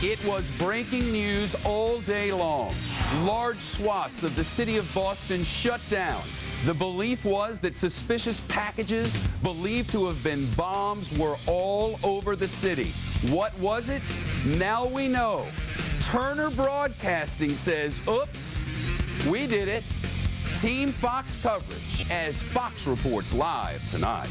It was breaking news all day long. Large swaths of the city of Boston shut down. The belief was that suspicious packages believed to have been bombs were all over the city. What was it? Now we know. Turner Broadcasting says, oops, we did it. Team Fox coverage as Fox reports live tonight.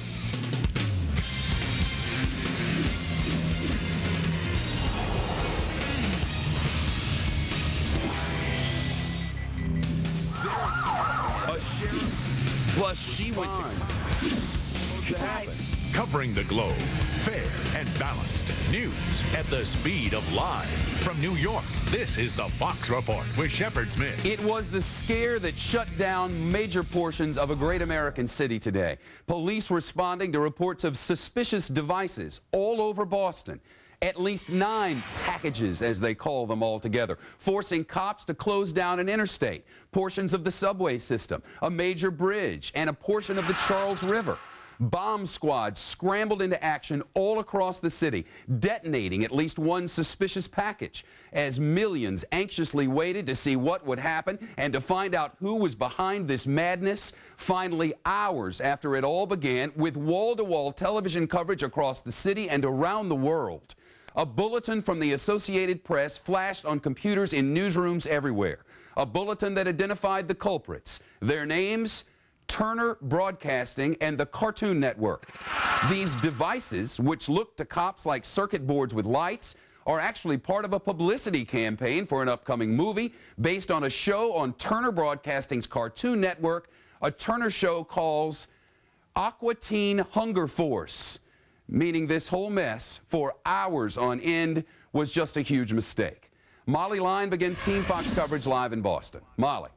Plus, she went to happen. Covering the globe, fair and balanced news at the speed of live. From New York, this is the Fox Report with Shepard Smith. It was the scare that shut down major portions of a great American city today. Police responding to reports of suspicious devices all over Boston. At least 9 packages, as they call them all together, forcing cops to close down an interstate, portions of the subway system, a major bridge, and a portion of the Charles River. Bomb squads scrambled into action all across the city, detonating at least one suspicious package, as millions anxiously waited to see what would happen and to find out who was behind this madness. Finally, hours after it all began, with wall-to-wall television coverage across the city and around the world, a bulletin from the Associated Press flashed on computers in newsrooms everywhere. A bulletin that identified the culprits, their names, Turner Broadcasting and the Cartoon Network. These devices, which look to cops like circuit boards with lights, are actually part of a publicity campaign for an upcoming movie based on a show on Turner Broadcasting's Cartoon Network, a Turner show calls Aqua Teen Hunger Force, meaning this whole mess for hours on end was just a huge mistake. Molly Line begins Team Fox coverage live in Boston. Molly.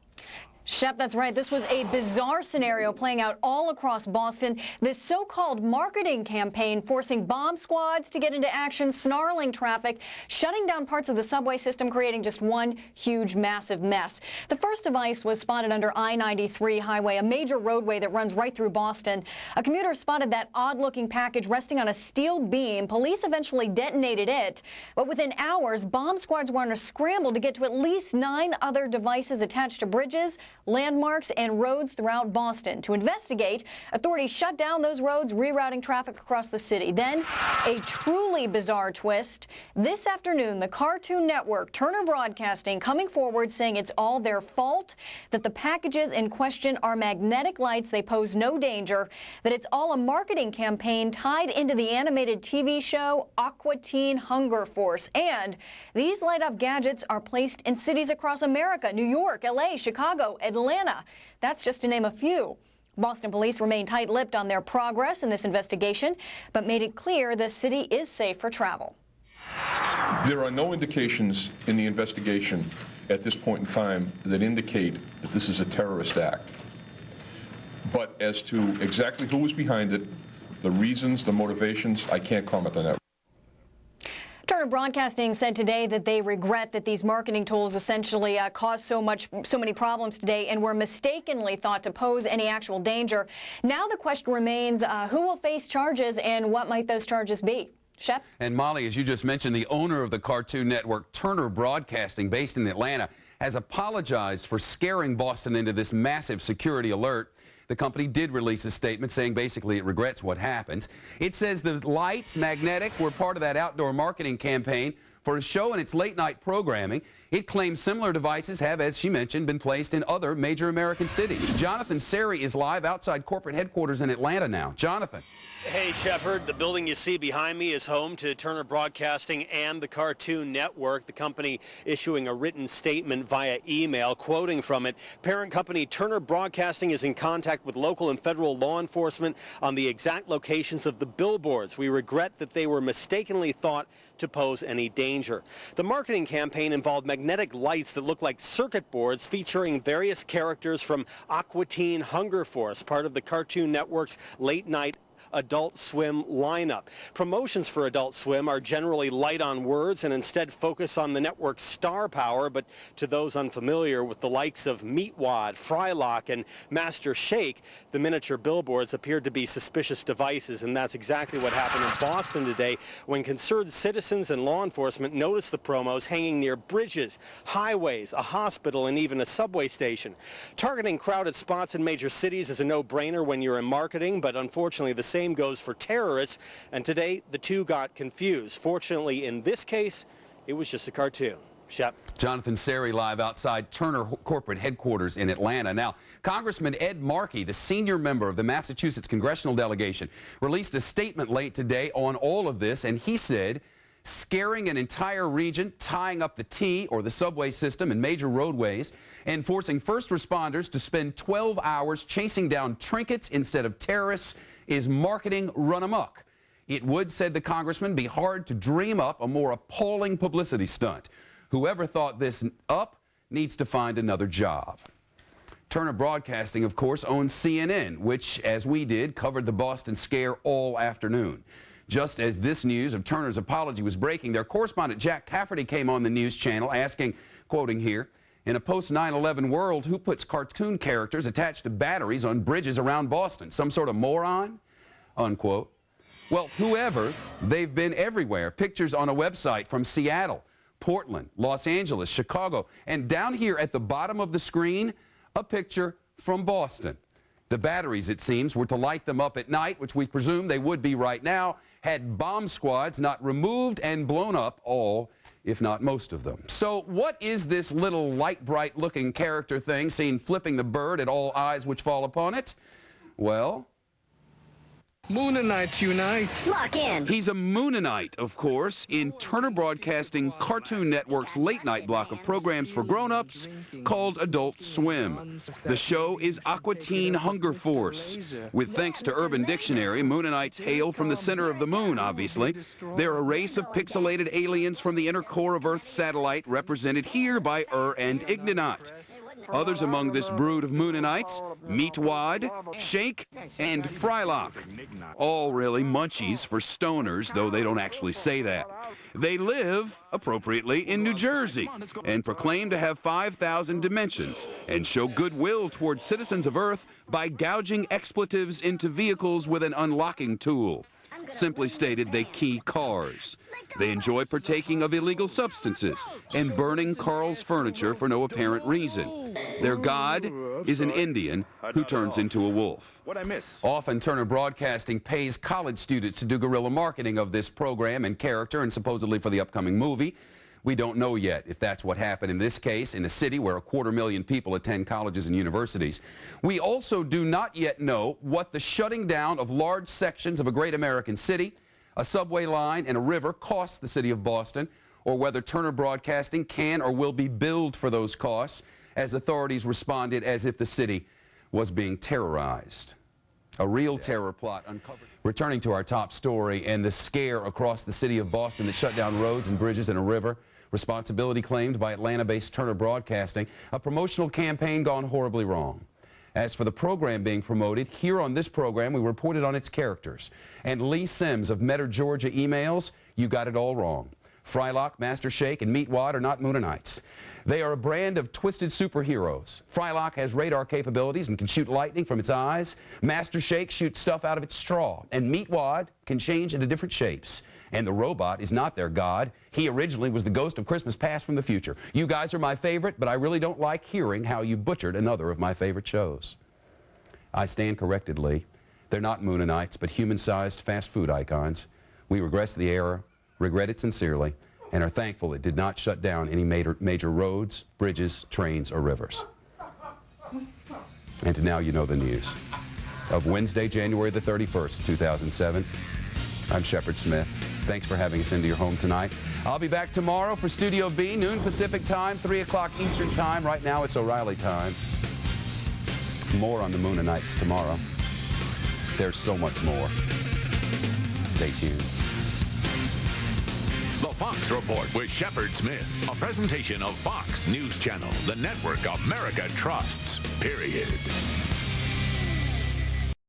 Shep, that's right. This was a bizarre scenario playing out all across Boston. This so-called marketing campaign forcing bomb squads to get into action, snarling traffic, shutting down parts of the subway system, creating just one huge, massive mess. The first device was spotted under I-93 highway, a major roadway that runs right through Boston. A commuter spotted that odd-looking package resting on a steel beam. Police eventually detonated it, but within hours, bomb squads were on a scramble to get to at least 9 other devices attached to bridges, landmarks, and roads throughout Boston. To investigate, authorities shut down those roads, rerouting traffic across the city. Then, a truly bizarre twist. This afternoon, the Cartoon Network, Turner Broadcasting, coming forward saying it's all their fault, that the packages in question are magnetic lights, they pose no danger, that it's all a marketing campaign tied into the animated TV show Aqua Teen Hunger Force. And these light-up gadgets are placed in cities across America, New York, LA, Chicago, Atlanta. That's just to name a few. Boston police remain tight-lipped on their progress in this investigation, but made it clear the city is safe for travel. There are no indications in the investigation at this point in time that indicate that this is a terrorist act. But as to exactly who was behind it, the reasons, the motivations, I can't comment on that. Turner Broadcasting said today that they regret that these marketing tools essentially caused so many problems today and were mistakenly thought to pose any actual danger. Now the question remains, who will face charges and what might those charges be? Shep? And Molly, as you just mentioned, the owner of the Cartoon Network, Turner Broadcasting, based in Atlanta, has apologized for scaring Boston into this massive security alert. The company did release a statement saying basically it regrets what happened. It says the lights, magnetic, were part of that outdoor marketing campaign for a show and its late-night programming. It claims similar devices have, as she mentioned, been placed in other major American cities. Jonathan Seri is live outside corporate headquarters in Atlanta now. Jonathan. Hey, Shepard, the building you see behind me is home to Turner Broadcasting and the Cartoon Network, the company issuing a written statement via email, quoting from it, parent company Turner Broadcasting is in contact with local and federal law enforcement on the exact locations of the billboards. We regret that they were mistakenly thought to pose any danger. The marketing campaign involved magnetic lights that look like circuit boards featuring various characters from Aqua Teen Hunger Force, part of the Cartoon Network's late-night Adult Swim lineup. Promotions for Adult Swim are generally light on words and instead focus on the network's star power, but to those unfamiliar with the likes of Meatwad, Frylock, and Master Shake, the miniature billboards appeared to be suspicious devices, and that's exactly what happened in Boston today when concerned citizens and law enforcement noticed the promos hanging near bridges, highways, a hospital, and even a subway station. Targeting crowded spots in major cities is a no-brainer when you're in marketing, but unfortunately the same goes for terrorists, and today the two got confused. Fortunately, in this case, it was just a cartoon. Shep. Jonathan Seri live outside Turner corporate headquarters in Atlanta. Now, Congressman Ed Markey, the senior member of the Massachusetts congressional delegation, released a statement late today on all of this, and he said, scaring an entire region, tying up the T or the subway system and major roadways, and forcing first responders to spend 12 hours chasing down trinkets instead of terrorists is marketing run amok. It would, said the congressman, be hard to dream up a more appalling publicity stunt. Whoever thought this up needs to find another job. Turner Broadcasting, of course, owns CNN, which, as we did, covered the Boston scare all afternoon. Just as this news of Turner's apology was breaking, their correspondent Jack Cafferty came on the news channel asking, quoting here, in a post-9/11 world, who puts cartoon characters attached to batteries on bridges around Boston? Some sort of moron? Unquote. Well, whoever, they've been everywhere. Pictures on a website from Seattle, Portland, Los Angeles, Chicago, and down here at the bottom of the screen, a picture from Boston. The batteries, it seems, were to light them up at night, which we presume they would be right now, had bomb squads not removed and blown up all, if not most of them. So what is this little light bright looking character thing seen flipping the bird at all eyes which fall upon it? Well, Moonanite unite. Lock in. he's a Moonanite, of course, in Turner Broadcasting Cartoon Network's late-night block of programs for grown-ups called Adult Swim. The show is Aqua Teen Hunger Force. With thanks to Urban Dictionary, Moonanites hail from the center of the moon, obviously. They're a race of pixelated aliens from the inner core of Earth's satellite, represented here by and Ignanot. Others among this brood of Moonanites, Meatwad, Shake, and Frylock. All really munchies for stoners, though they don't actually say that. They live, appropriately, in New Jersey and proclaim to have 5,000 dimensions and show goodwill towards citizens of Earth by gouging expletives into vehicles with an unlocking tool. Simply stated, they key cars. They enjoy partaking of illegal substances and burning Carl's furniture for no apparent reason. Their god is an Indian who turns into a wolf. Often, Turner Broadcasting pays college students to do guerrilla marketing of this program and character, and supposedly for the upcoming movie. We don't know yet if that's what happened in this case in a city where 250,000 people attend colleges and universities. We also do not yet know what the shutting down of large sections of a great American city, a subway line, and a river costs the city of Boston, or whether Turner Broadcasting can or will be billed for those costs, as authorities responded as if the city was being terrorized. A real terror plot uncovered. Returning to our top story and the scare across the city of Boston that shut down roads and bridges and a river. Responsibility claimed by Atlanta-based Turner Broadcasting. A promotional campaign gone horribly wrong. As for the program being promoted, here on this program we reported on its characters. And Lee Sims of Metter, Georgia emails, you got it all wrong. Frylock, Master Shake, and Meatwad are not Moonanites. They are a brand of twisted superheroes. Frylock has radar capabilities and can shoot lightning from its eyes. Master Shake shoots stuff out of its straw. And Meatwad can change into different shapes. And the robot is not their god. He originally was the ghost of Christmas past from the future. You guys are my favorite, but I really don't like hearing how you butchered another of my favorite shows. I stand corrected, Lee. They're not Moonanites, but human-sized fast food icons. We regret the error, regret it sincerely, and are thankful it did not shut down any major roads, bridges, trains, or rivers. And now you know the news. Of Wednesday, January the 31st, 2007, I'm Shepard Smith. Thanks for having us into your home tonight. I'll be back tomorrow for Studio B, noon Pacific time, 3 o'clock Eastern time. Right now, it's O'Reilly time. More on the Moonanites tomorrow. There's so much more. Stay tuned. The Fox Report with Shepard Smith, a presentation of Fox News Channel, the network America trusts, period.